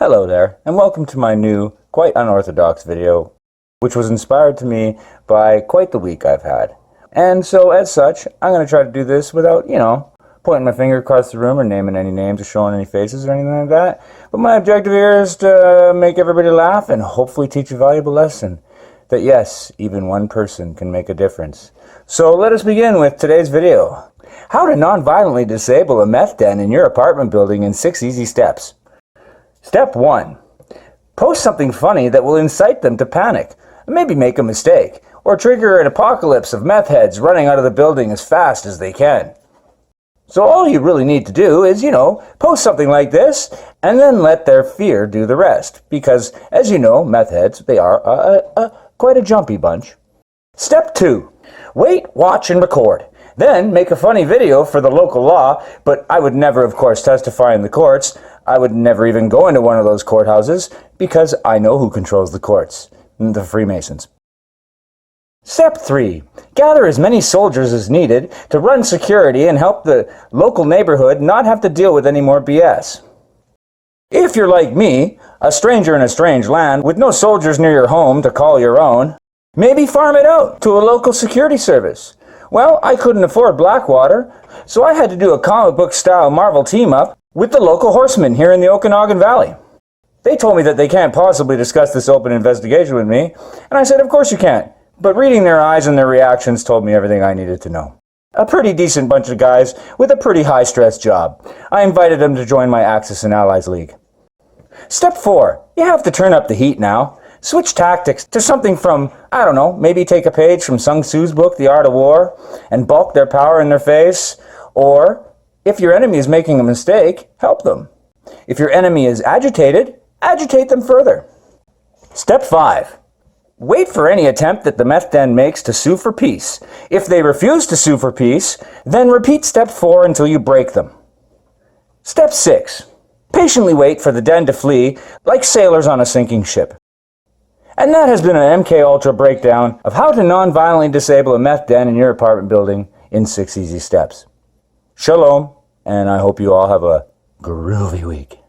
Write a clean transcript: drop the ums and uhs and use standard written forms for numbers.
Hello there, and welcome to my new, quite unorthodox video, which was inspired to me by quite the week I've had. And so, as such, I'm going to try to do this without, pointing my finger across the room or naming any names or showing any faces or anything like that. But my objective here is to make everybody laugh and hopefully teach a valuable lesson. That yes, even one person can make a difference. So let us begin with today's video. How to non-violently disable a meth den in your apartment building in 6 easy steps. Step 1. Post something funny that will incite them to panic, maybe make a mistake, or trigger an apocalypse of meth heads running out of the building as fast as they can. So all you really need to do is, post something like this, and then let their fear do the rest. Because, as you know, meth heads, they are quite a jumpy bunch. Step 2. Wait, watch, and record. Then make a funny video for the local law, but I would never, of course, testify in the courts. I would never even go into one of those courthouses, because I know who controls the courts. The Freemasons. Step 3. Gather as many soldiers as needed to run security and help the local neighborhood not have to deal with any more BS. If you're like me, a stranger in a strange land with no soldiers near your home to call your own, maybe farm it out to a local security service. Well, I couldn't afford Blackwater, so I had to do a comic book style Marvel team-up with the local horsemen here in the Okanagan Valley. They told me that they can't possibly discuss this open investigation with me, and I said, of course you can't. But reading their eyes and their reactions told me everything I needed to know. A pretty decent bunch of guys with a pretty high-stress job. I invited them to join my Axis and Allies League. Step 4. You have to turn up the heat now. Switch tactics to something from, maybe take a page from Sun Tzu's book, The Art of War, and bulk their power in their face. Or, if your enemy is making a mistake, help them. If your enemy is agitated, agitate them further. Step 5. Wait for any attempt that the meth den makes to sue for peace. If they refuse to sue for peace, then repeat step 4 until you break them. Step 6. Patiently wait for the den to flee like sailors on a sinking ship. And that has been an MK Ultra breakdown of how to non-violently disable a meth den in your apartment building in 6 easy steps. Shalom, and I hope you all have a groovy week.